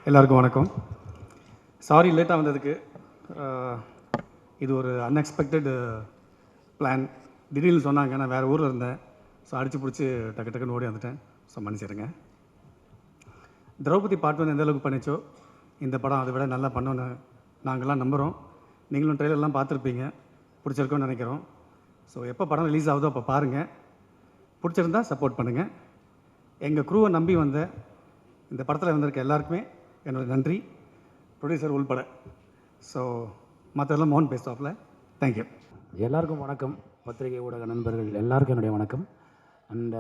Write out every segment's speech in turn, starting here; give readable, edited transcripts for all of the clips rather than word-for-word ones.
எல்லாருக்கும் வணக்கம். சாரி லேட்டாக வந்ததுக்கு. இது ஒரு அன்எக்ஸ்பெக்டட் பிளான். திடீர்னு சொன்னாங்க, நான் வேறு ஊரில் இருந்தேன். ஸோ அடித்து பிடிச்சி டக்கு டக்குன்னு ஓடி வந்துட்டேன். ஸோ மன்னிச்சிடுங்க. திரௌபதி பார்ட் 1 எந்த அளவுக்கு பண்ணிச்சோ இந்த படம் அதை விட நல்லா பண்ணோன்னு நாங்கள்லாம் நம்புகிறோம். நீங்களும் ட்ரெயிலர்லாம் பார்த்துருப்பீங்க, பிடிச்சிருக்கோன்னு நினைக்கிறோம். ஸோ எப்போ படம் ரிலீஸ் ஆகுதோ அப்போ பாருங்கள். பிடிச்சிருந்தா சப்போர்ட் பண்ணுங்கள். எங்கள் க்ரூவை நம்பி வந்த இந்த படத்தில் வந்திருக்க எல்லாருக்குமே என்னோடய நன்றி, ப்ரொடியூசர் உள்பட. ஸோ மற்றெல்லாம் மோகன் பேசுவாப்பில். தேங்க்யூ. எல்லாருக்கும் வணக்கம். பத்திரிகை ஊடக நண்பர்கள் எல்லாருக்கும் என்னுடைய வணக்கம். அண்ட்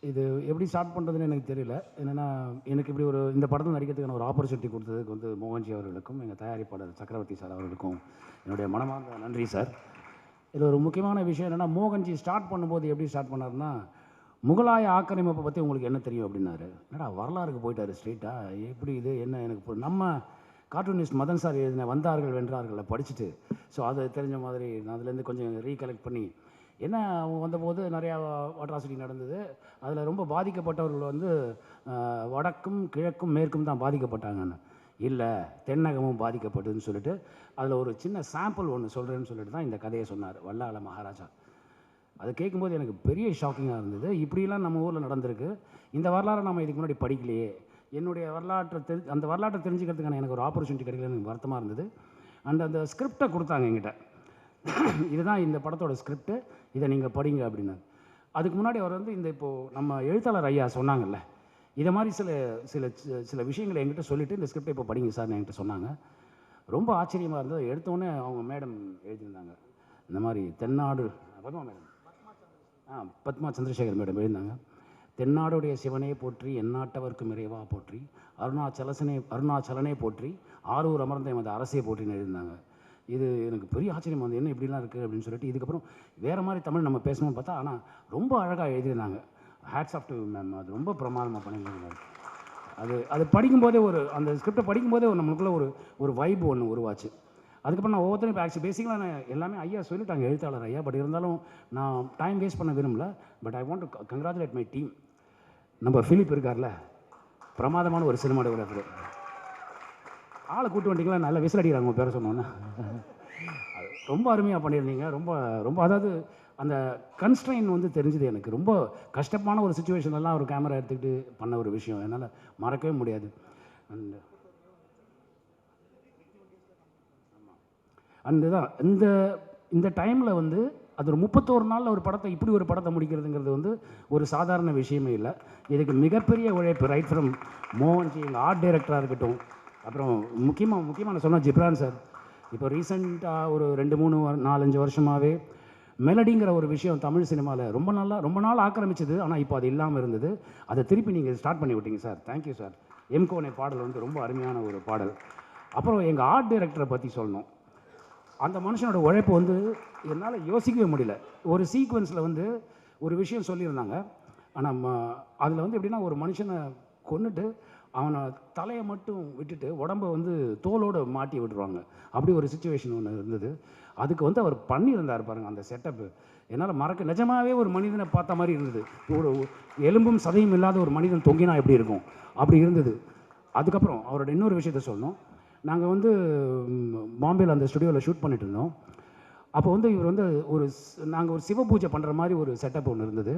இது எப்படி ஸ்டார்ட் பண்ணுறதுன்னு எனக்கு தெரியல. என்னென்னா, எனக்கு இப்படி இந்த படத்தில் நடிக்கிறதுக்கான ஒரு ஆப்பர்ச்சுனிட்டி கொடுத்ததுக்கு மோகன்ஜி அவர்களுக்கும் எங்கள் தயாரிப்பாளர் சக்கரவர்த்தி சார் அவர்களுக்கும் என்னுடைய மனமார்ந்த நன்றி சார். இதில் ஒரு முக்கியமான விஷயம் என்னென்னா, மோகன்ஜி ஸ்டார்ட் பண்ணும்போது எப்படி ஸ்டார்ட் பண்ணார்னா, முகலாய ஆக்கிரமிப்பை பற்றி உங்களுக்கு என்ன தெரியும் அப்படின்னாரு. என்னடா வரலாறுக்கு போயிட்டார் ஸ்ட்ரெயிட்டாக, எப்படி இது என்ன எனக்கு நம்ம கார்ட்டூனிஸ்ட் மதன் சார் எழுதின வந்தார்கள் வென்றார்களை படிச்சுட்டு, ஸோ அது தெரிஞ்ச மாதிரி நான் அதுலேருந்து கொஞ்சம் ரீகலெக்ட் பண்ணி, என்ன அவங்க வந்தபோது நிறையா அட்ராசிட்டி நடந்தது. அதில் ரொம்ப பாதிக்கப்பட்டவர்கள் வடக்கும் கிழக்கும் மேற்கும் தான் பாதிக்கப்பட்டாங்கன்னு, இல்லை தென்னகமும் பாதிக்கப்பட்டதுன்னு சொல்லிட்டு அதில் ஒரு சின்ன சாம்பிள் ஒன்று சொல்கிறேன்னு சொல்லிட்டு தான் இந்த கதையை சொன்னார் வல்லாள மகாராஜா. அதை கேட்கும்போது எனக்கு பெரிய ஷாக்கிங்காக இருந்தது. இப்படிலாம் நம்ம ஊரில் நடந்திருக்கு, இந்த வரலாறை நம்ம இதுக்கு முன்னாடி படிக்கலையே. என்னுடைய அந்த வரலாற்றை தெரிஞ்சுக்கிறதுக்கான எனக்கு ஒரு ஆப்பர்ச்சுனிட்டி கிடைக்கலன்னு எனக்கு வருத்தமாக இருந்தது. அண்ட் அந்த ஸ்கிரிப்டை கொடுத்தாங்க என்கிட்ட, இதுதான் இந்த படத்தோட ஸ்கிரிப்டு, இதை நீங்கள் படிங்க அப்படின்னாரு. அதுக்கு முன்னாடி அவர் இப்போது நம்ம எழுத்தாளர் ஐயா சொன்னாங்கல்ல, இதை மாதிரி சில சில சில விஷயங்களை என்கிட்ட சொல்லிவிட்டு இந்த ஸ்கிரிப்டை இப்போ படிங்க சார் என்கிட்ட சொன்னாங்க. ரொம்ப ஆச்சரியமாக இருந்தது. எடுத்தோடனே அவங்க மேடம் எழுதியிருந்தாங்க, இந்த மாதிரி தென்னாடு பத்மா மேடம் பத்மா சந்திரசேகர் மேடம் எழுதினாங்க. தென்னாடுடைய சிவனே போற்றி, எந்நாட்டவர்க்கும் இறைவா போற்றி, அருணாச்சலனே போற்றி, ஆரூர் அமர்ந்த எமது அரசே போற்றின்னு எழுதினாங்க. இது எனக்கு பெரிய ஆச்சரியமாக வந்து, என்ன இப்படிலாம் இருக்குது அப்படின்னு சொல்லிட்டு, இதுக்கப்புறம் வேறு மாதிரி தமிழ் நம்ம பேசணும்னு பார்த்தா, ஆனால் ரொம்ப அழகாக எழுதியிருந்தாங்க. Hats off to ma'am. அது ரொம்ப பிரமாதமாக பண்ணியிருந்தாங்க. அது படிக்கும்போதே அந்த ஸ்கிரிப்டை படிக்கும்போதே நம்மளுக்குள்ள ஒரு வைப் ஒன்று உருவாச்சு. அதுக்கப்புறம் நான் ஒவ்வொருத்தரும் இப்போ ஆக்சுவலி பேசிக்கலாக நான் எல்லாமே ஐயா சொல்லிட்டாங்க, எழுத்தாளர் ஐயா. பட் இருந்தாலும் நான் டைம் வேஸ்ட் பண்ண விரும்பல. But I want to congratulate my team. நம்ம ஃபிலிப் இருக்கார்ல, பிரமாதமான ஒரு சினிமாட்டோகிராஃபர். ஆளை கூட்டு வந்துட்டீங்களா, நல்லா விசில் அடிக்கிறாங்க உங்கள் பேரை சொன்னோன்னா. ரொம்ப அருமையாக பண்ணியிருந்தீங்க. ரொம்ப ரொம்ப அதாவது அந்த கன்ஸ்ட்ரெயின் தெரிஞ்சுது எனக்கு. ரொம்ப கஷ்டமான ஒரு சுச்சுவேஷன்லாம் ஒரு கேமரா எடுத்துக்கிட்டு பண்ண ஒரு விஷயம் என்னால் மறக்கவே முடியாது. அண்ட் தான் இந்த டைமில் அது ஒரு 31 நாளில் ஒரு படத்தை இப்படி ஒரு படத்தை முடிக்கிறதுங்கிறது ஒரு சாதாரண விஷயமே இல்லை. இதுக்கு மிகப்பெரிய உழைப்பு ரைட் ஃப்ரம் மோகன்ஜி, எங்கள் ஆர்ட் டைரக்டராக இருக்கட்டும். அப்புறம் முக்கியமாக நான் சொன்னால் ஜிப்ரான் சார். இப்போ ரீசெண்டாக ஒரு 2-3-4-5 வருஷமாகவே மெலடிங்கிற ஒரு விஷயம் தமிழ் சினிமாவில் ரொம்ப நாள் ஆக்கிரமிச்சது. ஆனால் இப்போ அது இல்லாமல் இருந்தது. அதை திருப்பி நீங்கள் ஸ்டார்ட் பண்ணி விட்டீங்க சார். Thank you sir. எம்கோனை பாடல் ரொம்ப அருமையான ஒரு பாடல். அப்புறம் எங்கள் ஆர்ட் டைரக்டரை பற்றி சொல்லணும். அந்த மனுஷனோட உழைப்பு என்னால் யோசிக்கவே முடியல. ஒரு சீக்வன்ஸில் ஒரு விஷயம் சொல்லியிருந்தாங்க. ஆனால் அதில் எப்படின்னா, ஒரு மனுஷனை கொன்னுட்டு அவனை தலையை மட்டும் விட்டுட்டு உடம்பை தோலோடு மாட்டி விட்டுருவாங்க. அப்படி ஒரு சுச்சுவேஷன் ஒன்று இருந்தது. அதுக்கு அவர் பண்ணியிருந்தார் பாருங்கள் அந்த செட்டப்பு. என்னால் மறக்க, நிஜமாகவே ஒரு மனிதனை பார்த்த மாதிரி இருந்தது. ஒரு எலும்பும் சதையும் இல்லாத ஒரு மனிதன் தொங்கினா எப்படி இருக்கும், அப்படி இருந்தது. அதுக்கப்புறம் அவரோட இன்னொரு விஷயத்த சொல்லணும். நாங்கள் பாம்பேயில் அந்த ஸ்டுடியோவில் ஷூட் பண்ணிட்டு இருந்தோம். அப்போ இவர் நாங்கள் ஒரு சிவ பூஜை பண்ணுற மாதிரி ஒரு செட்டப் ஒன்று இருந்தது.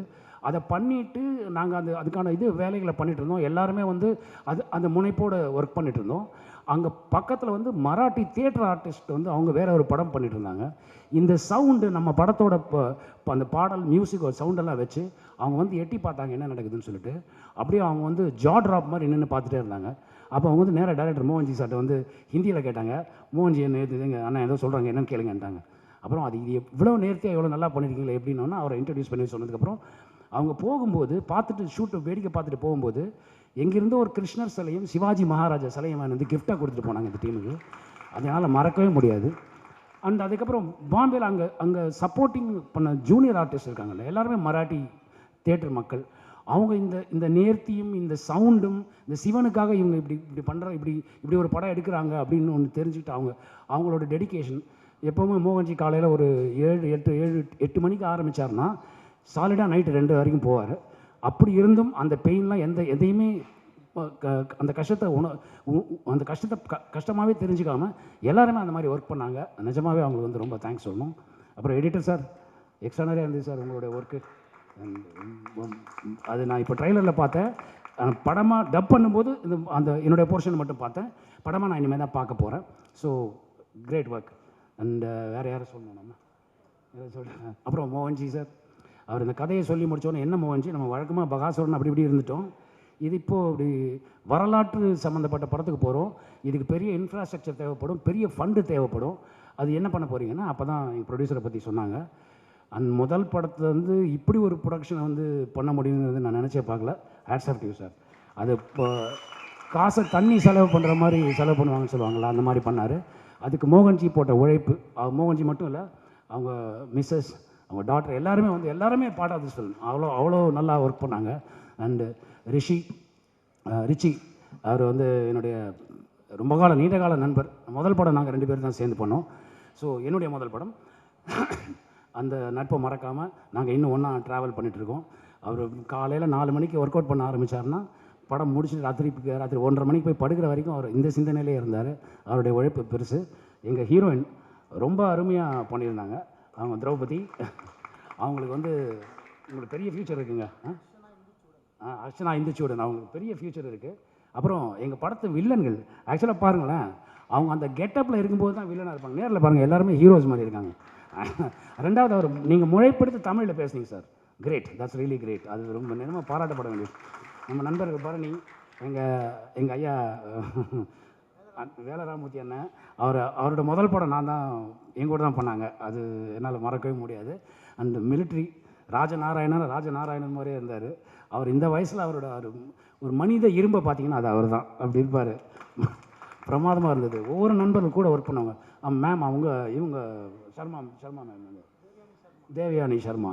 அதை பண்ணிவிட்டு நாங்கள் அதுக்கான வேலைகளை பண்ணிகிட்டு இருந்தோம். எல்லாருமே அந்த முனைப்போடு ஒர்க் பண்ணிகிட்டு இருந்தோம். அங்கே பக்கத்தில் மராட்டி தியேட்டர் ஆர்டிஸ்ட் அவங்க வேறு ஒரு படம் பண்ணிகிட்டு இருந்தாங்க. இந்த சவுண்டு நம்ம படத்தோட அந்த பாடல் மியூசிக் ஒரு சவுண்டெல்லாம் வச்சு அவங்க எட்டி பார்த்தாங்க என்ன நடக்குதுன்னு சொல்லிட்டு. அப்படியே அவங்க ஜா ட்ராப் மாதிரி நின்று பார்த்துட்டே இருந்தாங்க. அப்போ அவங்க நேராக டைரக்டர் மோகன்ஜி சார்ட்ட ஹிந்தியில் கேட்டாங்க, மோகன்ஜி என்ன எதுங்க அண்ணா ஏதோ சொல்கிறாங்க என்னன்னு கேளுங்கன்ட்டாங்க. அப்புறம் அது இவ்வளோ நேர்த்தியாக எவ்வளோ நல்லா பண்ணியிருக்கீங்களா எப்படின்னா அவரை இன்ட்ரடியூஸ் பண்ணி சொன்னதுக்கப்புறம் அவங்க போகும்போது பார்த்துட்டு ஷூட்டை வேடிக்கை பார்த்துட்டு போகும்போது எங்கேருந்தோ ஒரு கிருஷ்ணர் சிலையும் சிவாஜி மகாராஜா சிலையும் கிஃப்டாக கொடுத்துட்டு போனாங்க இந்த டீமுக்கு. அதனால் மறக்கவே முடியாது. அண்ட் அதுக்கப்புறம் பாம்பேயில் அங்கே சப்போர்ட்டிங் பண்ண ஜூனியர் ஆர்டிஸ்ட் இருக்காங்கல்ல, எல்லாருமே மராட்டி தியேட்டர் மக்கள். அவங்க இந்த நேர்த்தியும் இந்த சவுண்டும் இந்த சிவனுக்காக இவங்க இப்படி பண்ணுற இப்படி ஒரு படம் எடுக்கிறாங்க அப்படின்னு ஒன்று தெரிஞ்சுக்கிட்டு அவங்களோட டெடிக்கேஷன். எப்போவுமே மோகன்ஜி காலையில் ஒரு 7-8 மணிக்கு ஆரம்பித்தார்னா சாலிடாக நைட்டு 2 வரைக்கும் போவார். அப்படி இருந்தும் அந்த பெயின்லாம் எதையுமே அந்த கஷ்டத்தை அந்த கஷ்டத்தை கஷ்டமாகவே தெரிஞ்சுக்காமல் எல்லாருமே அந்த மாதிரி ஒர்க் பண்ணாங்க. நிஜமாகவே அவங்களுக்கு வந்து ரொம்ப தேங்க்ஸ் சொல்லணும். அப்புறம் எடிட்டர் சார் எக்ஸ்ட்ரானரியாக இருந்தது சார் உங்களுடைய ஒர்க்கு. அது நான் இப்போ ட்ரைலரில் பார்த்தேன். படமாக டப் பண்ணும்போது அந்த என்னுடைய போர்ஷன் மட்டும் பார்த்தேன். படமாக நான் இனிமேல் தான் பார்க்க போகிறேன். So great work. அண்ட் வேறு யாரும் சொல்லணும் நம்ம சொல்கிறேன். அப்புறம் மோகன்ஜி சார், அவர் இந்த கதையை சொல்லி முடித்தோன்னே, என்ன மோகன்ஜி நம்ம வழக்கமாக பகாசுரன் அப்படி இப்படி இருந்துட்டோம், இது இப்போது இப்படி வரலாற்று சம்மந்தப்பட்ட படத்துக்கு போகிறோம், இதுக்கு பெரிய இன்ஃப்ராஸ்ட்ரக்சர் தேவைப்படும், பெரிய ஃபண்டு தேவைப்படும், அது என்ன பண்ண போகிறீங்கன்னா அப்போ தான் எங்கள் ப்ரொடியூசரை பற்றி சொன்னாங்க. அண்ட் முதல் படத்தை வந்து இப்படி ஒரு ப்ரொடக்ஷனை வந்து பண்ண முடியுங்கிறது நான் நினச்சே பார்க்கல. Hats off to you sir. அது இப்போ காசை தண்ணி செலவு பண்ணுற மாதிரி செலவு பண்ணுவாங்கன்னு சொல்லுவாங்களா, அந்த மாதிரி பண்ணார். அதுக்கு மோகன்ஜி போட்ட உழைப்பு, மோகன்ஜி மட்டும் இல்லை, அவங்க மிஸ்ஸஸ், அவங்க டாக்டர் எல்லாருமே வந்து எல்லாருமே பார்ட் ஆஃப் திஸ் ஃபிலிம். அவ்வளோ நல்லா ஒர்க் பண்ணாங்க. அண்டு ரிச்சி அவர் வந்து என்னுடைய ரொம்ப நீண்ட கால நண்பர். முதல் படம் நாங்கள் 2 பேரும் தான் சேர்ந்து பண்ணோம். ஸோ என்னுடைய முதல் படம். அந்த நட்பை மறக்காமல் நாங்கள் இன்னும் ஒன்றா ட்ராவல் பண்ணிகிட்ருக்கோம். அவர் காலையில் 4 மணிக்கு ஒர்க் அவுட் பண்ண ஆரம்பித்தார்னா படம் முடிச்சுட்டு ராத்திரி 1:30 மணிக்கு போய் படுக்கிற வரைக்கும் அவர் இந்த சிந்தனையிலே இருந்தார். அவருடைய உழைப்பு பெருசு. எங்கள் ஹீரோயின் ரொம்ப அருமையாக பண்ணியிருந்தாங்க. அவங்க திரௌபதி. அவங்களுக்கு வந்து உங்களுக்கு பெரிய ஃப்யூச்சர் இருக்குங்க. அர்ச்சனா இந்துச்சூடன், அவங்களுக்கு பெரிய ஃப்யூச்சர் இருக்குது. அப்புறம் எங்கள் படத்து வில்லன்கள் ஆக்சுவலாக பாருங்களேன், அவங்க அந்த கெட்டப்பில் இருக்கும்போது தான் வில்லனாக இருப்பாங்க. நேரில் பாருங்கள் எல்லாருமே ஹீரோஸ் மாதிரி இருக்காங்க. ரெண்டாவது அவர் நீங்கள் முறைப்படுத்தி தமிழில் பேசுனீங்க sir, great, that's really great. அது ரொம்ப நேரமாக பாராட்டப்பட வேண்டியது. நம்ம நண்பர்கள் பரணி, எங்கள் ஐயா வேலராமூர்த்தி அண்ணன், அவரோட முதல் படம் நான் தான் எங்கூட தான் பண்ணாங்க. அது என்னால் மறக்கவே முடியாது. அண்ட் மிலிட்ரி ராஜநாராயணன் மாதிரியே இருந்தார். அவர் இந்த வயசில் அவரோட ஒரு மனித இரும்பை பார்த்தீங்கன்னா அது அவர் தான், அப்படி இருப்பார். பிரமாதமாக இருந்தது. ஒவ்வொரு நண்பர்கள் கூட ஒர்க் பண்ணுவாங்க. மேம் இவங்க சர்மா மேம், தேவயானி சர்மா,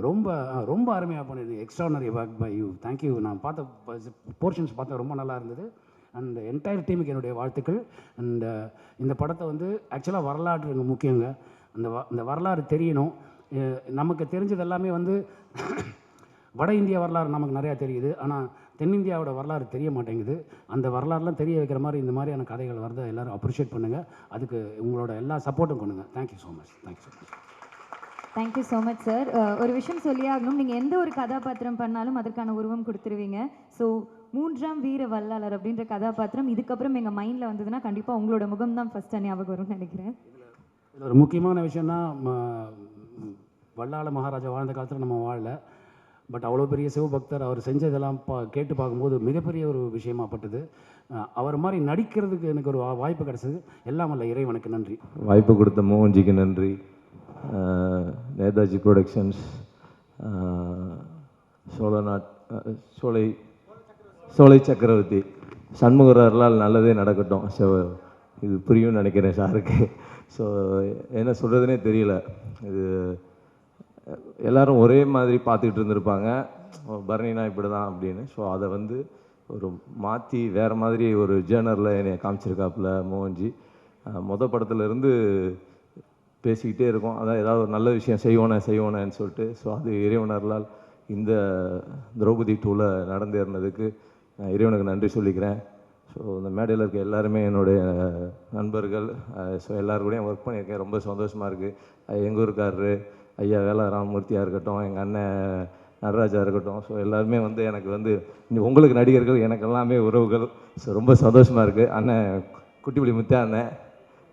ரொம்ப அருமையாக பண்ணியிருந்தீங்க. Extraordinary work by you, thank you. நான் பார்த்த போர்ஷன்ஸ் பார்த்தா ரொம்ப நல்லா இருந்தது. அண்ட் என்டையர் டீமுக்கு என்னுடைய வாழ்த்துக்கள். அண்ட் இந்த படத்தை வந்து ஆக்சுவலாக வரலாற்று முக்கியங்க. இந்த வரலாறு தெரியணும். நமக்கு தெரிஞ்சது எல்லாமே வந்து வட இந்திய வரலாறு நமக்கு நிறையா தெரியுது, ஆனால் தென்னிந்தியாவோட வரலாறு தெரிய மாட்டேங்குது. அந்த வரலாறுலாம் தெரிய வைக்கிற மாதிரி இந்த மாதிரியான கதைகள் வரதை எல்லோரும் அப்ரிஷியேட் பண்ணுங்கள். அதுக்கு உங்களோட எல்லா சப்போர்ட்டும் பண்ணுங்கள். Thank you so much. Thank you so much sir. ஒரு விஷயம் சொல்லி ஆகணும், நீங்கள் எந்த ஒரு கதாபாத்திரம் பண்ணாலும் அதற்கான உருவம் கொடுத்துருவீங்க. ஸோ 3ஆம் வீர வல்லாளர் அப்படின்ற கதாபாத்திரம் இதுக்கப்புறம் எங்கள் மைண்டில் வந்ததுன்னா கண்டிப்பாக உங்களோட முகம் தான் ஃபஸ்ட்டு ஞாபகம் வரும்னு நினைக்கிறேன். இதில் ஒரு முக்கியமான விஷயம்னா, வல்லாள மகாராஜா வாழ்ந்த காலத்தில் நம்ம வாழல, பட் அவ்வளோ பெரிய சிவபக்தர். அவர் செஞ்சதெல்லாம் கேட்டு பார்க்கும்போது மிகப்பெரிய ஒரு விஷயமாப்பட்டது. அவர் மாதிரி நடிக்கிறதுக்கு எனக்கு ஒரு வாய்ப்பு கிடச்சிது. எல்லாம் வல்ல இறைவனுக்கு நன்றி. வாய்ப்பு கொடுத்த மோகன்ஜிக்கு நன்றி. நேதாஜி ப்ரொடக்ஷன்ஸ், சோலை சக்கரவர்த்தி, சண்முகரால் நல்லதே நடக்கட்டும். ஸோ இது புரியும்னு நினைக்கிறேன் சாருக்கு. ஸோ என்ன சொல்கிறதுனே தெரியல. இது எல்லோரும் ஒரே மாதிரி பார்த்துக்கிட்டு இருந்திருப்பாங்க, பரணினா இப்படி தான் அப்படின்னு. ஸோ அதை வந்து ஒரு மாற்றி வேறு மாதிரி ஒரு ஜேர்னரில் என்னை காமிச்சிருக்காப்புல மோகன்ஜி. படத்துலேருந்து பேசிக்கிட்டே இருக்கோம், அதான் ஏதாவது ஒரு நல்ல விஷயம் செய்வோனேன்னு சொல்லிட்டு. ஸோ அது இறைவனர்களால் இந்த திரௌபதி 2ல் நடந்தேறினதுக்கு நான் இறைவனுக்கு நன்றி சொல்லிக்கிறேன். ஸோ இந்த மேடையில் இருக்க எல்லாருமே என்னுடைய நண்பர்கள். ஸோ எல்லோருக்கூடையும் ஒர்க் பண்ணியிருக்கேன், ரொம்ப சந்தோஷமாக இருக்குது. எங்கள் ஊருக்காரரு ஐயா வேலராமூர்த்தியாக இருக்கட்டும், எங்கள் அண்ணன் நடராஜா இருக்கட்டும். ஸோ எல்லாருமே வந்து எனக்கு வந்து உங்களுக்கு நடிகர்கள், எனக்கு எல்லாமே உறவுகள். ஸோ ரொம்ப சந்தோஷமாக இருக்குது. அண்ணன் குட்டிப்புலி முத்தா அண்ணன்,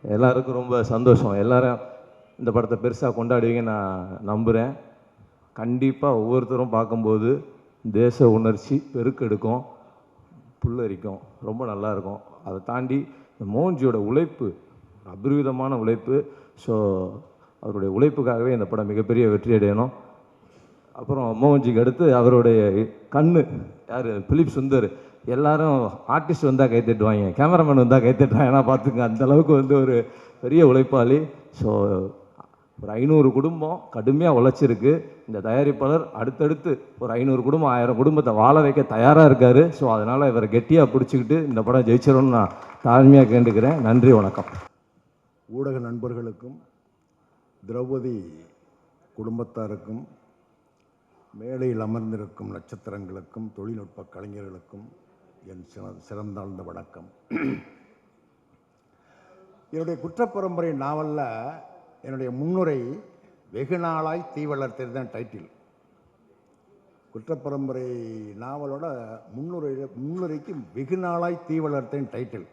எல்லாருக்கும் ரொம்ப சந்தோஷம். எல்லோரும் இந்த படத்தை பெருசாக கொண்டாடுவீங்க நான் நம்புகிறேன். கண்டிப்பாக ஒவ்வொருத்தரும் பார்க்கும்போது தேச உணர்ச்சி பெருக்கெடுக்கும், புல்லரிக்கும், ரொம்ப நல்லாயிருக்கும். அதை தாண்டி இந்த மோகன்ஜியோட உழைப்பு, அபரிவிதமான உழைப்பு. ஸோ அவருடைய உழைப்புக்காகவே இந்த படம் மிகப்பெரிய வெற்றி அடையணும். அப்புறம் மோகன்ஜிக்கு அடுத்து அவருடைய கண்ணு யார், பிலிப் சுந்தர். எல்லாரும் ஆர்டிஸ்ட் வந்தால் கைத்தட்டுவாங்க, கேமராமேன் வந்தால் கைத்தட்டுவாங்க. ஏன்னா பார்த்துங்க, அந்தளவுக்கு வந்து ஒரு பெரிய உழைப்பாளி. ஸோ ஒரு 500 குடும்பம் கடுமையாக உழைச்சிருக்கு. இந்த தயாரிப்பாளர் அடுத்தடுத்து ஒரு 500 குடும்பம் 1000 குடும்பத்தை வாழ வைக்க தயாராக இருக்கார். ஸோ அதனால் இவரை கெட்டியாக பிடிச்சிக்கிட்டு இந்த படம் ஜெயிச்சிடணும்னு நான் தாழ்மையாக கேட்டுக்கிறேன். நன்றி, வணக்கம். ஊடக நண்பர்களுக்கும் திரௌபதி குடும்பத்தாருக்கும் மேடையில் அமர்ந்திருக்கும் நட்சத்திரங்களுக்கும் தொழில்நுட்ப கலைஞர்களுக்கும் என் சிறந்தாழ்ந்த வணக்கம். என்னுடைய குற்றப்பரம்பரை நாவலில் என்னுடைய முன்னுரை வெகு நாளாய் தீ வளர்த்தது தான் டைட்டில். குற்றப்பரம்பரை நாவலோட முன்னுரைக்கு வெகு நாளாய் தீ வளர்த்தேன் டைட்டில்.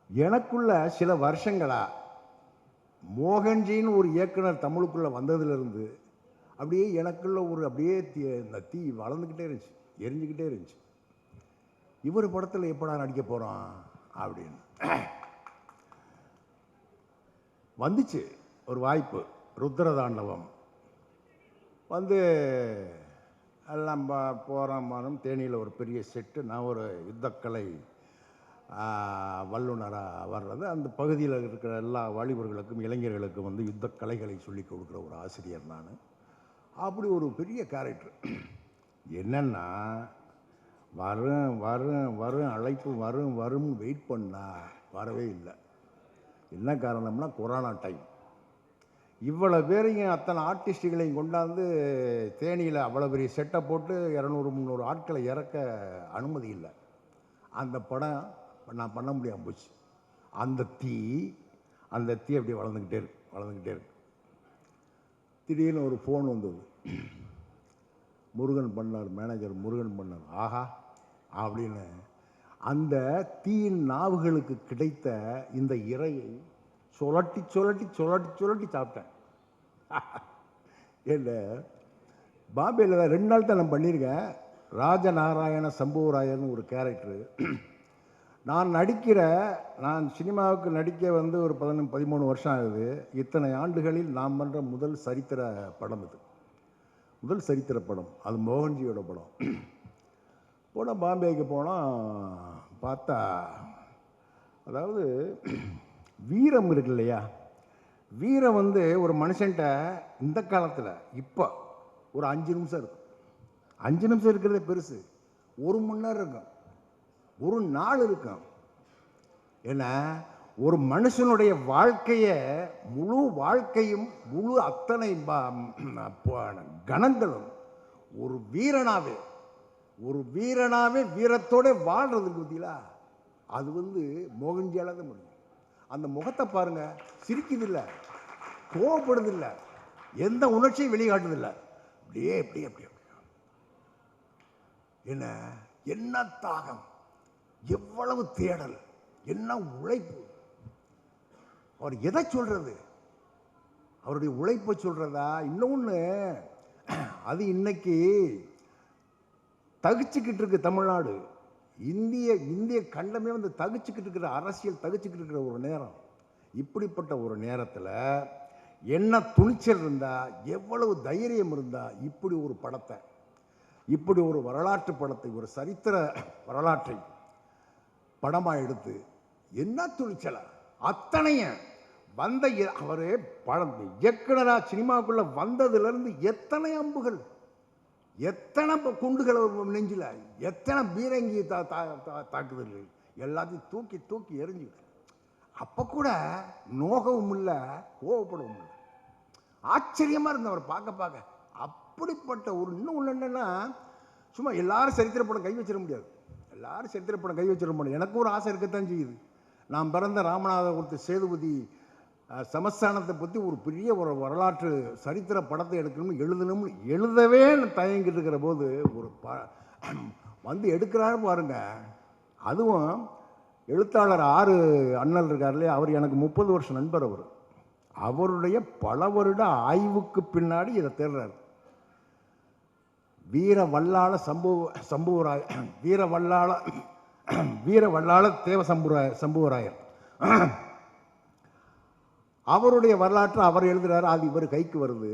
எனக்குள்ள சில வருஷங்களா மோகன்ஜின்னு ஒரு இயக்குனர் தமிழுக்குள்ளே வந்ததுலேருந்து அப்படியே எனக்குள்ள ஒரு அப்படியே இந்த தீ வளர்ந்துக்கிட்டே இருந்துச்சு, எரிஞ்சுக்கிட்டே இருந்துச்சு. இவர் படத்தில் எப்படா நடிக்க போகிறோம் அப்படின்னு வந்துச்சு ஒரு வாய்ப்பு. ருத்ரதாண்டவம் வந்து எல்லாம் போகிறோம். தேனியில் ஒரு பெரிய செட்டு, நான் ஒரு யுத்தக்கலை வல்லுநராக வர்றது. அந்த பகுதியில் இருக்கிற எல்லா வாலிபர்களுக்கும் இளைஞர்களுக்கும் வந்து யுத்த கலைகளை சொல்லிக் கொடுக்குற ஒரு ஆசிரியர் நான். அப்படி ஒரு பெரிய கேரக்டர். என்னென்னா வரும் வரும் வரும் அழைப்பு வரும் வரும் வெயிட் பண்ணால் வரவே இல்லை. என்ன காரணம்னா கொரோனா டைம். இவ்வளோ பேரையும் அத்தனை ஆர்டிஸ்ட்டுகளையும் கொண்டாந்து தேனியில் அவ்வளோ பெரிய செட்டை போட்டு 200-300 ஆட்களை இறக்க அனுமதி இல்லை. அந்த படம் நான் பண்ண முடியாமல் போச்சு. அந்த தீ அப்படி வளர்ந்துக்கிட்டே இருக்கு. திடீர்னு ஒரு ஃபோன் வந்தது. முருகன் பண்ணார், மேனேஜர் முருகன் பண்ணார். ஆஹா அப்படின்னு அந்த தீயின் நாவுகளுக்கு கிடைத்த இந்த இறையை சுழட்டி சாப்பிட்டேன். என்ன பாம்பேயில் 2 நாள் தான் நான் பண்ணியிருக்கேன். ராஜநாராயண சம்புவராயர்னு ஒரு கேரக்டரு. நான் சினிமாவுக்கு நடிக்க வந்து ஒரு 13 வருஷம் ஆகுது. இத்தனை ஆண்டுகளில் நான் பண்ணுற முதல் சரித்திர படம் இது. முதல் சரித்திர படம் அது மோகன்ஜியோட படம். போனால் பாம்பேக்கு போனால் பார்த்தா, அதாவது வீரம் இருக்கு இல்லையா, வீரம் வந்து ஒரு மனுஷன்ட்ட இந்த காலத்தில் இப்போ ஒரு 5 நிமிஷம் இருக்கும். 5 நிமிஷம் இருக்கிறதே பெருசு. 1 மணி நேரம் இருக்கும், ஒரு நாள் இருக்கும். ஏன்னா ஒரு மனுஷனுடைய முழு வாழ்க்கையும் முழு அத்தனை கணங்களும் ஒரு வீரனாவே வீரத்தோட வாழ்றதுக்கு பத்தியா, அது வந்து மோகன்ஜியால தான் முடியும். அந்த முகத்தை பாருங்க, சிரிக்குதில்லை, கோவப்படுதில்லை, எந்த உணர்ச்சியும் வெளிக்காட்டுதில்லை. அப்படியே என்ன தாகம், எவ்வளவு தேடல், என்ன உழைப்பு. அவர் எதை சொல்றது? அவருடைய உழைப்பை சொல்றதா? இன்னொன்று, அது இன்னைக்கு தகிச்சுக்கிட்டு இருக்கு தமிழ்நாடு. இந்திய கண்டமே வந்து தகிச்சுக்கிட்டு இருக்கிற, அரசியல் தகிச்சுக்கிட்டு இருக்கிற ஒரு நேரம். இப்படிப்பட்ட ஒரு நேரத்தில் என்ன துணிச்சல் இருந்தா, எவ்வளவு தைரியம் இருந்தா இப்படி ஒரு படத்தை, இப்படி ஒரு வரலாற்று படத்தை, ஒரு சரித்திர வரலாற்றை படமாக எடுத்து, என்ன துணிச்சல அத்தனையும் வந்த அவர் படம் இயக்குனராக சினிமாவுக்குள்ள வந்ததுலேருந்து எத்தனை அம்புகள், எத்தனை குண்டுகள் நெஞ்சில், எத்தனை பீரங்கி தாக்குதல்கள், எல்லாத்தையும் தூக்கி எரிஞ்சு. அப்போ கூட நோகவும் இல்லை, கோவப்படவும் இல்லை. ஆச்சரியமாக இருந்த அவர் பார்க்க. அப்படிப்பட்ட ஒரு இன்னும் என்னென்னா, சும்மா எல்லாரும் சரித்திர படம் கை வச்சிட முடியாது. எல்லாரும் சரித்திர படம் கை வச்சிட முடியாது. எனக்கு ஒரு ஆசை இருக்கத்தான் செய்யுது. நான் பிறந்த ராமநாதபுரத்து சேதுபதி சமஸ்தானத்தை பற்றி ஒரு பெரிய ஒரு வரலாற்று சரித்திர படத்தை எழுதணும்னு எழுதவே தயங்கிட்டு இருக்கிற போது ஒரு வந்து எடுக்கிறாரு பாருங்க. அதுவும் எழுத்தாளர் 6 அண்ணல் இருக்கார் இல்லையா, அவர் எனக்கு 30 வருஷம் நண்பர். அவருடைய பல வருட ஆய்வுக்கு பின்னாடி இதை தேடுறாரு. வீர வல்லாள தேவ சம்புவராயர் அவருடைய வரலாற்றை அவர் எழுதுறாரு. அது இவர் கைக்கு வருது.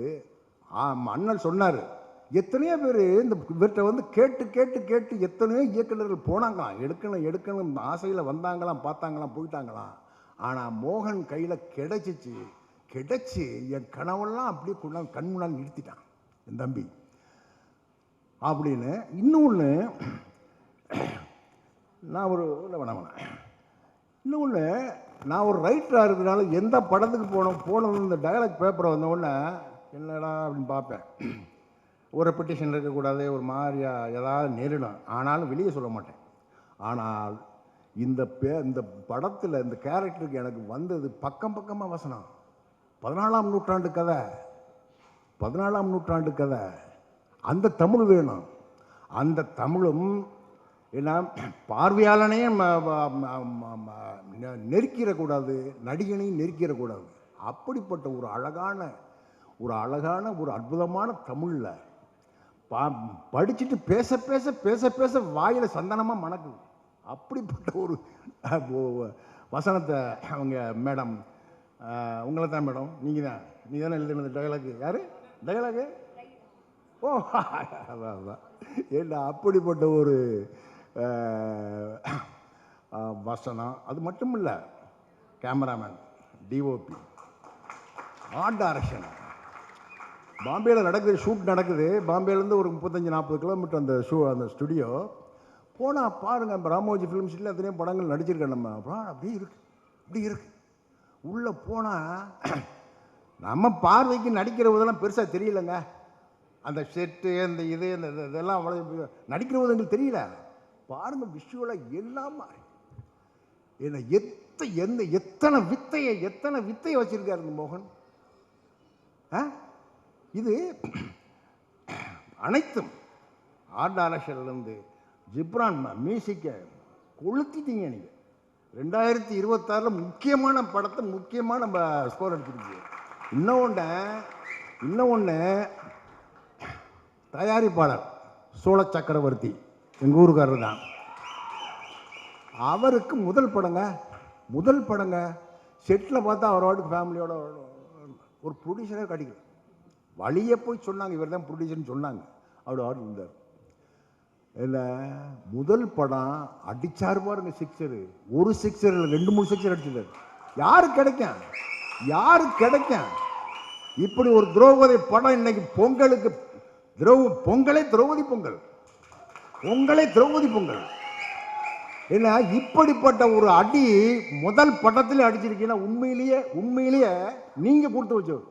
அண்ணல் சொன்னார், எத்தனையோ பேர் இந்த இவர்கிட்ட வந்து கேட்டு எத்தனையோ இயக்குநர்கள் போனாங்களாம், எடுக்கணும் ஆசையில் வந்தாங்களாம், பார்த்தாங்களாம், போயிட்டாங்களாம். ஆனால் மோகன் கையில் கிடைச்சி என் கனவெல்லாம் அப்படியே கொண்டாந்து கண் முன்னால் நிறுத்திட்டான் என் தம்பி அப்படின்னு. இன்னொன்று, நான் ஒரு ரைட்டராக இருக்கிறனால எந்த படத்துக்கு போனது இந்த டயலாக் பேப்பரை வந்தவுடனே என்னடா அப்படின்னு பார்ப்பேன். ஒரு பெட்டிஷன் இருக்கக்கூடாது, ஒரு மாதிரியா ஏதாவது நேரிடும். ஆனாலும் வெளியே சொல்ல மாட்டேன். ஆனால் இந்த படத்தில் இந்த கேரக்டருக்கு எனக்கு வந்தது பக்கம் பக்கமாக வசனம். 14ஆம் நூற்றாண்டு கதை, 14ஆம் நூற்றாண்டு கதை. அந்த தமிழ் வேணும். அந்த தமிழும் என்ன பார்வையாளனே நெருக்கிடக்கூடாது, நடிகனையும் நெருக்கிடக்கூடாது. அப்படிப்பட்ட ஒரு அழகான ஒரு அற்புதமான தமிழில் படிச்சுட்டு பேச பேச பேச பேச வாயில் சந்தனமாக மணக்குது. அப்படிப்பட்ட ஒரு வசனத்தை அவங்க மேடம், உங்களை தான் மேடம், நீங்கள் தானே எழுதினது டயலாகு. யார் டயலாகு? ஓ ஏன்னா அப்படிப்பட்ட ஒரு வசனம். அது மட்டும் இல்லை, கேமராமேன், டிஓபி, ஆர்ட் டைரக்ஷன். பாம்பேயில் நடக்குது, ஷூட் நடக்குது. பாம்பேலேருந்து ஒரு 35-40 கிலோமீட்டர் அந்த ஸ்டுடியோ. போனால் பாருங்கள், நம்ம ராமோஜி ஃபிலிம் சிட்டியில் எத்தனையோ படங்கள் நடிச்சிருக்கேன். நம்ம அப்படி இருக்கு உள்ளே போனால் நம்ம பார்வைக்கு நடிக்கிற போதெல்லாம் பெருசாக தெரியலைங்க. அந்த செட்டு, அந்த இதெல்லாம் அவ்வளோ நடிக்கிற போது எங்களுக்கு தெரியல. பாருங்கள், விஷுவலாக எல்லாம் என்ன எத்தனை வித்தையை வச்சிருக்காரு இந்த மோகன். இது அனைத்தும் ஆர்ட் டைரக்ஷன்லேருந்து ஜிப்ரான் மியூசிக்கை கொளுத்திட்டீங்க நீங்கள். 2026 முக்கியமான படத்தை முக்கியமாக நம்ம ஸ்கோர் அடிச்சிருக்கீங்க. இன்னொன்று தயாரிப்பாளர் சோழ சக்கரவர்த்தி, எங்கள் ஊருக்காரர் தான். அவருக்கு முதல் படங்க செட்டில் பார்த்தா அவரோட ஃபேமிலியோட ஒரு ப்ரொடியூசரே கிடைக்கல. வழியே போய் சொன்னாங்க, இவர் தான் ப்ரொடியூசர்னு சொன்னாங்க. அவர் ஆர்டர் இருந்தார். இல்லை, முதல் படம் அடிச்சார் பாருங்க, சிக்ஸரு. ஒரு சிக்ஸர் இல்லை, 2-3 சிக்ஸர் அடிச்சிருக்காரு. யாரு கிடைக்கும் இப்படி ஒரு திரௌபதி படம்? இன்னைக்கு பொங்கலுக்கு பொங்கலே திரௌபதி பொங்கல். ஏன்னா இப்படிப்பட்ட ஒரு அடி முதல் படத்தில் அடிச்சிருக்கீங்கன்னா உண்மையிலேயே நீங்க கொடுத்து வச்சவர்.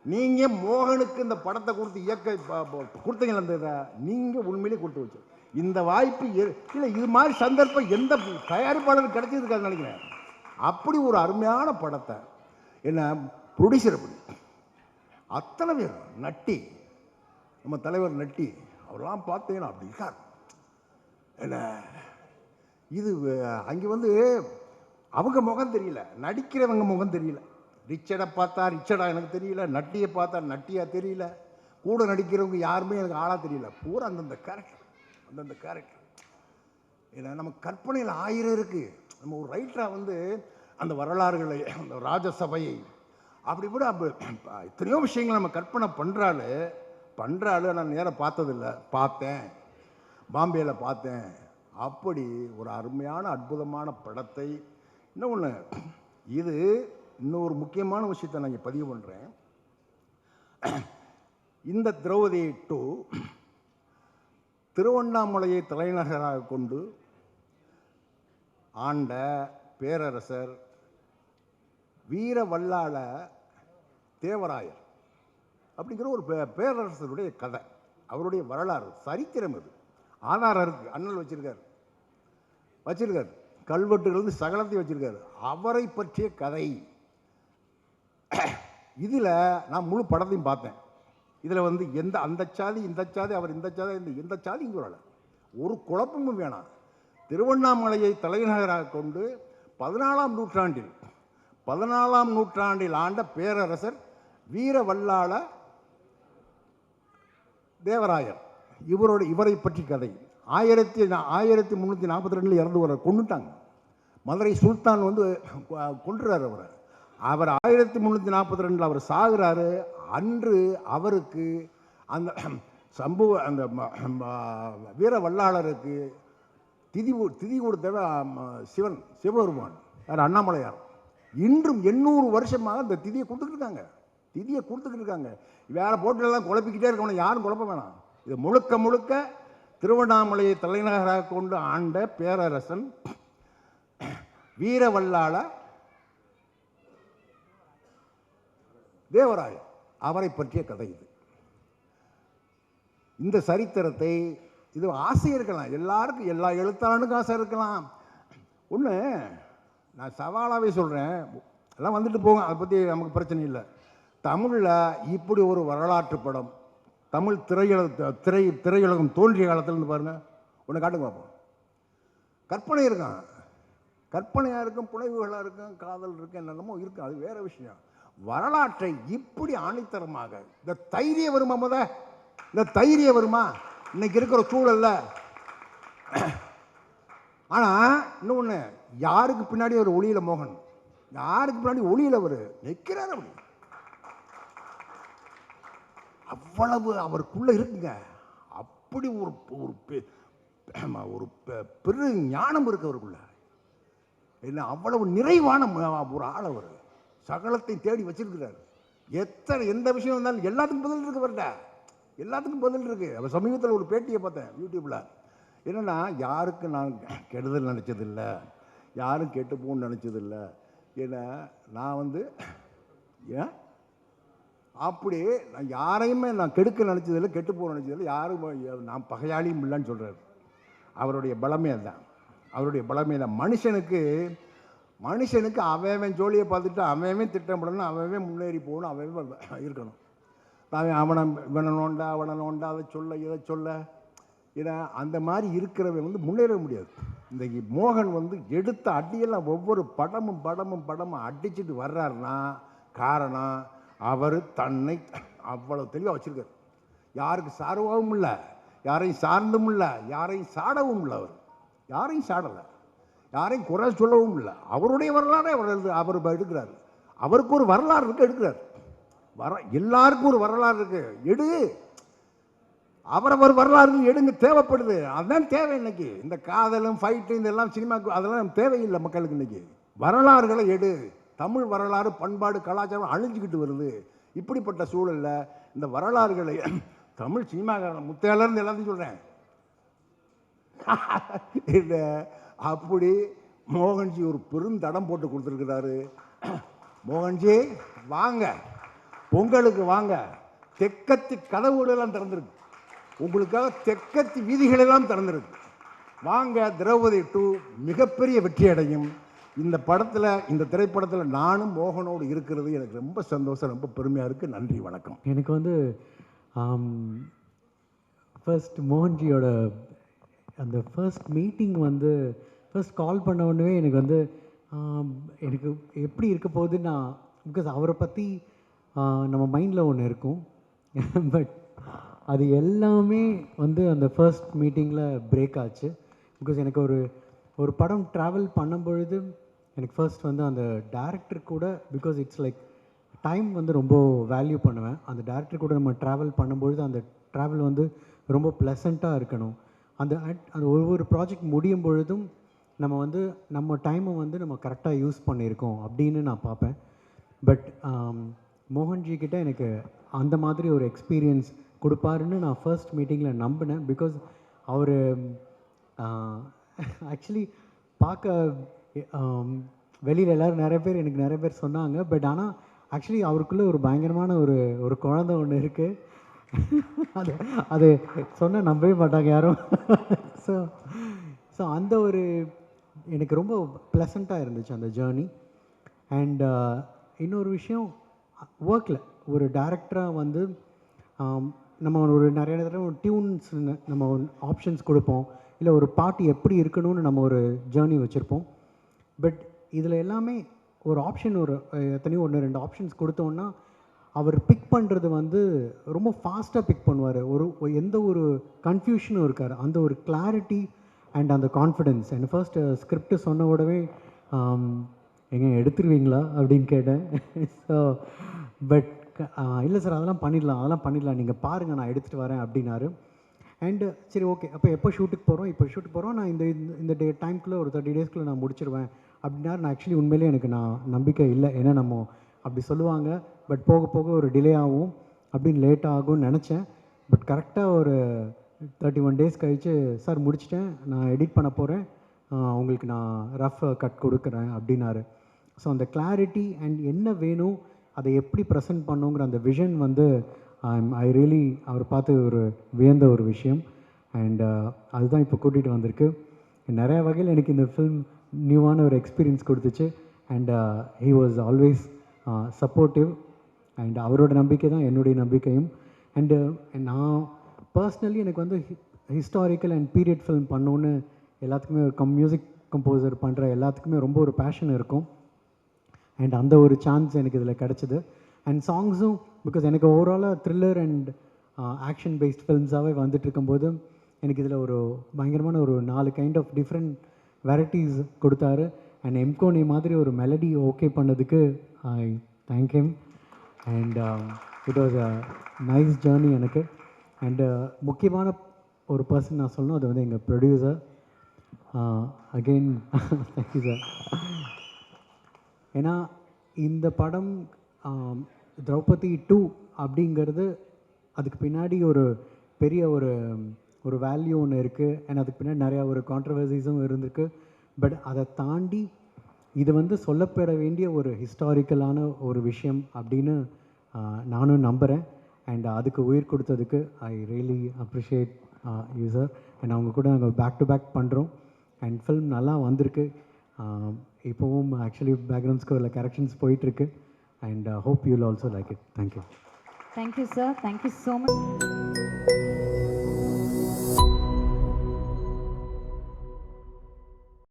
நீங்க மோகனுக்கு இந்த படத்தை கொடுத்து கொடுத்தீங்க, நீங்க உண்மையிலேயே கொடுத்து வச்சவர். இந்த வாய்ப்பு இல்லை, இது மாதிரி சந்தர்ப்பம் எந்த தயாரிப்பாளருக்கு கிடைச்சதுக்காக நினைக்கிறேன். அப்படி ஒரு அருமையான படத்தை என்ன ப்ரொடியூசர் அப்படி அத்தனை பேர் நட்டி, நம்ம தலைவர் நட்டி அவரெல்லாம் பார்த்தீங்கன்னா அப்படி இருக்கார். என்ன இது அங்கே அவங்க முகம் தெரியல, நடிக்கிறவங்க முகம் தெரியல. ரிச்சர்டை பார்த்தா ரிச்சர்டா எனக்கு தெரியல, நட்டியை பார்த்தா நட்டியா தெரியல, கூட நடிக்கிறவங்க யாருமே எனக்கு ஆளாக தெரியல. பூரா அந்தந்த கேரக்டர். ஏன்னா நம்ம கற்பனையில் 1000 இருக்குது. நம்ம ஒரு ரைட்டராக அந்த வரலாறுகளை, அந்த ராஜசபையை அப்படி கூட எத்தனையோ விஷயங்கள் நம்ம கற்பனை பண்ணுறாள். நான் நேராக பார்த்ததில்லை, பாம்பேயில் பார்த்தேன். அப்படி ஒரு அருமையான அற்புதமான படத்தை. இன்னொன்று, இன்னொரு முக்கியமான விஷயத்தை நான் இங்கே பதிவு பண்ணுறேன். இந்த திரௌபதி 2 திருவண்ணாமலையை தலைநகராக கொண்டு ஆண்ட பேரரசர் வீரவல்லாள தேவராயர் அப்படிங்கிற ஒரு பேரரசருடைய கதை, அவருடைய வரலாறு, சரித்திரம். இது ஆதாரம் இருக்குது. அண்ணல் வச்சிருக்காரு, கல்வெட்டுகள் சகலத்தையும் வச்சிருக்காரு. அவரை பற்றிய கதை. இதில் நான் முழு படத்தையும் பார்த்தேன். இதில் அந்த சாதி இந்த சாதி, அவர் இந்த சாதி, எந்த சாதி இங்கே வரல, ஒரு குழப்பமும் வேணாம். திருவண்ணாமலையை தலைநகராக கொண்டு 14ஆம் நூற்றாண்டில் ஆண்ட பேரரசர் வீரவல்லாள தேவராயர், இவரை பற்றி கதை. 1342 இறந்து வர கொண்டுட்டாங்க. மதுரை சுல்தான் கொன்றுறாரு அவரை. அவர் 1342 அவர் சாகுறாரு. அன்று அவருக்கு அந்த அந்த வீரவல்லாளருக்கு திதி கொடுத்தவ சிவபெருமான், யார்? அண்ணாமலையார். இன்றும் 800 வருஷமாக இந்த திதியை கொடுத்துக்கிட்டு இருக்காங்க. வேற போட்டிலெல்லாம் குழப்பிக்கிட்டே இருக்கணும், யாரும் குழப்ப வேணாம். இது முழுக்க திருவண்ணாமலையை தலைநகராக கொண்டு ஆண்ட பேரரசன் வீரவல்லாள தேவராயர், அவரை பற்றிய கதை இது. இந்த சரித்திரத்தை, இது ஆசை இருக்கலாம், எல்லாருக்கும் எல்லா எழுத்தாளனுக்கும் ஆசை இருக்கலாம். ஒன்று நான் சவாலாகவே சொல்கிறேன், எல்லாம் வந்துட்டு போங்க, அதை பற்றி நமக்கு பிரச்சனை இல்லை. தமிழில் இப்படி ஒரு வரலாற்று படம், தமிழ் திரையுலகம் தோன்றிய காலத்துலேருந்து பாருங்கள், ஒன்று காட்டுங்க பார்ப்போம். கற்பனை இருக்கும், கற்பனையாக இருக்கும், புனைவுகளாக இருக்கும், காதல் இருக்கும், என்னென்னமோ இருக்கும், அது வேறு விஷயம். வரலாற்றை இப்படி ஆணித்தரமாக இந்த தைரியம் வருமா? இந்த தைரியம் வருமா இன்னைக்கு இருக்கிற சூழல்ல? ஆனால் இன்னொன்று, யாருக்கு பின்னாடி ஒரு ஒளியில் மோகன், யாருக்கு பின்னாடி ஒளியில் அவர் நிற்கிறார், அப்படி அவ்வளவு அவருக்குள்ள இருக்குங்க. அப்படி ஒரு ஒரு பெரு ஞானம் இருக்கு அவருக்குள்ள. என்ன அவ்வளவு நிறைவான ஒரு ஆள் அவர். சகலத்தை தேடி வச்சிருக்கிறார். எந்த விஷயம் வந்தாலும் எல்லாத்துக்கும் பதில் இருக்கு அவர்கிட்ட, எல்லாத்துக்கும் பதில் இருக்கு. அவர் சமீபத்தில் ஒரு பேட்டியை பார்த்தேன் யூடியூப்பில். என்னென்னா, யாருக்கு நான் கெடுதல் நினச்சதில்லை, யாரும் கெட்டு போகணும்னு நினச்சதில்லை. ஏன்னா நான் ஏன் அப்படி நான் யாரையுமே நான் கெடுக்க நினச்சதில்லை, கெட்டு போக நினச்சதில்லை, யாரும் நான் பகையாளியும் இல்லைன்னு சொல்கிறார். அவருடைய பலமே தான், அவருடைய பலமே தான். மனுஷனுக்கு அவன் ஜோலியை பார்த்துட்டு அவன் திட்டமிடணும், அவன் முன்னேறி போகணும், அவன் இருக்கணும். அவனை நோண்டா அதை சொல்ல இதை சொல்ல, ஏன்னா அந்த மாதிரி இருக்கிறவன் முன்னேற முடியாது. இந்த மோகன் எடுத்த அடியெல்லாம் ஒவ்வொரு படமும் அடிச்சுட்டு வர்றாருன்னா காரணம் அவர் தன்னை அவ்வளவு தெளிவாக வச்சிருக்கார். யாருக்கு சார்வாகவும் இல்லை, யாரையும் சார்ந்தும் இல்லை, யாரையும் சாடவும் இல்லை. அவர் யாரையும் சாடலை, யாரையும் குறை சொல்லவும் இல்லை. அவருடைய வரலாறை அவர் எடுக்கிறார். அவருக்கு ஒரு வரலாறு இருக்கு, எடுக்கிறார். எல்லாருக்கும் ஒரு வரலாறு இருக்கு, எடு. அவரவர் வரலாறு எடுங்க, தேவைப்படுது. அதுதான் தேவை இன்னைக்கு. இந்த காதலும் ஃபைட்டு இதெல்லாம் சினிமாக்கு அதெல்லாம் தேவையில்லை மக்களுக்கு. இன்னைக்கு வரலாறுகளை எடு. தமிழ் வரலாறு, பண்பாடு, கலாச்சாரம் அழிஞ்சுக்கிட்டு வருது. இப்படிப்பட்ட சூழலில் இந்த வரலாறுகளை தமிழ் சினிமாக்காரன் முத்தையாளர்னு எல்லாத்தையும் சொல்கிறேன் இல்லை, அப்படி மோகன்ஜி ஒரு பெருந்தடம் போட்டு கொடுத்துருக்கிறாரு. மோகன்ஜி வாங்க, பொங்கலுக்கு வாங்க. தெக்கத்தி கதவுகளெல்லாம் திறந்துருக்கு, உங்களுக்காக தெக்கத்தி வீதிகளெல்லாம் திறந்துருக்கு. வாங்க. திரௌபதி 2 மிகப்பெரிய வெற்றி அடையும். இந்த படத்தில், இந்த திரைப்படத்தில் நானும் மோகனோடு இருக்கிறது எனக்கு ரொம்ப சந்தோஷம், ரொம்ப பெருமையாக இருக்குது. நன்றி, வணக்கம். எனக்கு ஃபர்ஸ்ட் மோகன்ஜியோட அந்த ஃபர்ஸ்ட் மீட்டிங் ஃபர்ஸ்ட் கால் பண்ண உடனே எனக்கு எனக்கு எப்படி இருக்க போகுது நான், பிகாஸ் அவரை பற்றி நம்ம மைண்டில் ஒன்று இருக்கும், பட் அது எல்லாமே அந்த ஃபர்ஸ்ட் மீட்டிங்கில் பிரேக் ஆச்சு. பிகாஸ் எனக்கு ஒரு படம் ட்ராவல் பண்ணும்பொழுது எனக்கு ஃபர்ஸ்ட் அந்த டேரக்டர் கூட, பிகாஸ் இட்ஸ் லைக் டைம் ரொம்ப வேல்யூ பண்ணுவேன். அந்த டேரக்டர் கூட நம்ம ட்ராவல் பண்ணும்பொழுது அந்த ட்ராவல் ரொம்ப ப்ளசண்ட்டாக இருக்கணும். அந்த ஒவ்வொரு ப்ராஜெக்ட் முடியும் பொழுதும் நம்ம நம்ம டைமை நம்ம கரெக்டாக யூஸ் பண்ணியிருக்கோம் அப்படின்னு நான் பார்ப்பேன். பட் மோகன்ஜி கிட்ட எனக்கு அந்த மாதிரி ஒரு எக்ஸ்பீரியன்ஸ் கொடுப்பாருன்னு நான் ஃபர்ஸ்ட் மீட்டிங்கில் நம்பினேன். பிகாஸ் அவர் ஆக்சுவலி பார்க்க வெளியில் எல்லோரும் நிறைய பேர் சொன்னாங்க. பட் ஆனால் ஆக்சுவலி அவருக்குள்ளே ஒரு பயங்கரமான ஒரு குழந்தை ஒன்று இருக்குது. அது சொன்னால் நம்பவே மாட்டாங்க யாரும். ஸோ அந்த எனக்கு ரொம்ப ப்ளசண்ட்டாக இருந்துச்சு அந்த ஜேர்னி. அண்ட் இன்னொரு விஷயம், ஒர்க்கில் ஒரு டேரக்டராக நம்ம நிறைய நேரம் டியூன்ஸ் நம்ம ஆப்ஷன்ஸ் கொடுப்போம், இல்லை ஒரு பாட்டு எப்படி இருக்கணும்னு நம்ம ஒரு ஜேர்னி வச்சுருப்போம். பட் இதில் எல்லாமே ஒரு ஆப்ஷன், எத்தனையோ 1-2 ஆப்ஷன்ஸ் கொடுத்தோன்னா அவர் பிக் பண்ணுறது ரொம்ப ஃபாஸ்ட்டாக பிக் பண்ணுவார். எந்த ஒரு கன்ஃபியூஷனும் இருக்கார். அந்த ஒரு கிளாரிட்டி அண்ட் அந்த கான்ஃபிடென்ஸ். அண்ட் ஃபர்ஸ்ட் ஸ்கிரிப்ட் சொன்ன உடனே எங்கே எடுத்துருவீங்களா அப்படின்னு கேட்டேன். ஸோ பட் இல்லை சார், அதெல்லாம் பண்ணிடலாம், நீங்கள் பாருங்கள், நான் எடுத்துகிட்டு வரேன் அப்படின்னாரு. அண்டு சரி ஓகே, அப்போ எப்போ ஷூட்டுக்கு போகிறோம், நான் இந்த டைம்குள்ளே ஒரு 30 டேஸ்க்குள்ளே நான் முடிச்சிருவேன் அப்படின்னாரு. நான் ஆக்சுவலி உண்மையிலே எனக்கு நம்பிக்கை இல்லை. ஏன்னா நம்ம அப்படி சொல்லுவாங்க, பட் போக போக ஒரு டிலே ஆகும் அப்படின்னு லேட் ஆகும்னு நினச்சேன். பட் கரெக்டாக ஒரு 31 டேஸ் கழித்து, சார் முடிச்சிட்டேன், நான் எடிட் பண்ண போகிறேன், உங்களுக்கு நான் ரஃப் கட் கொடுக்குறேன் அப்படின்னாரு. ஸோ அந்த கிளாரிட்டி அண்ட் என்ன வேணும், அதை எப்படி ப்ரெசென்ட் பண்ணுங்கிற அந்த விஷன் ஐ ரியலி அவர் பார்த்து ஒரு வியந்த ஒரு விஷயம். அண்ட் அதுதான் இப்போ கூட்டிகிட்டு வந்திருக்கு. நிறைய வகையில் எனக்கு இந்த ஃபில்ம் நியூவான ஒரு எக்ஸ்பீரியன்ஸ் கொடுத்துச்சு. And he was always supportive. And அவரோட நம்பிக்கை தான் என்னுடைய நம்பிக்கையும். அண்டு நான் பர்சனலி எனக்கு வந்து ஹிஸ்டாரிக்கல் அண்ட் பீரியட் ஃபில்ம் பண்ணோன்னு எல்லாத்துக்குமே ஒரு மியூசிக் கம்போசர் பண்ணுற எல்லாத்துக்குமே ரொம்ப ஒரு பேஷன் இருக்கும். அண்ட் அந்த ஒரு சான்ஸ் எனக்கு இதில் கிடச்சிது. அண்ட் சாங்ஸும் பிகாஸ் எனக்கு ஓவராலாக த்ரில்லர் அண்ட் ஆக்ஷன் பேஸ்ட் ஃபில்ம்ஸாகவே வந்துட்டு இருக்கும்போது எனக்கு இதில் ஒரு பயங்கரமான ஒரு 4 கைண்ட் ஆஃப் டிஃப்ரெண்ட் வெரைட்டிஸ் கொடுத்தாரு. அண்ட் எம்கோனி மாதிரி ஒரு மெலடி ஓகே பண்ணதுக்கு I thank him. And it was a nice journey எனக்கு. அண்டு முக்கியமான ஒரு பர்சன் நான் சொல்லணும், அது வந்து எங்கள் ப்ரொடியூசர். Again thank you sir. ஏன்னா இந்த படம் திரௌபதி 2 அப்படிங்கிறது அதுக்கு பின்னாடி ஒரு பெரிய ஒரு வேல்யூ ஒன்று இருக்குது. அண்ட் அதுக்கு பின்னாடி நிறையா ஒரு கான்ட்ரவர்சிஸும் இருந்திருக்கு. பட் அதை தாண்டி இது வந்து சொல்லப்பட வேண்டிய ஒரு ஹிஸ்டாரிக்கலான ஒரு விஷயம் அப்படின்னு நானும் நம்புகிறேன். அண்ட் அதுக்கு உயிர் கொடுத்ததுக்கு I really appreciate you sir. And அவங்க கூட நாங்கள் பேக் டு பேக் பண்ணுறோம். அண்ட் ஃபில்ம் நல்லா வந்திருக்கு. இப்போவும் ஆக்சுவலி பேக்ரவுண்ட் ஸ்கோரில் கரெக்ஷன்ஸ் போயிட்டுருக்கு. And hope you will also like it. Thank you. Thank you sir, thank you so much.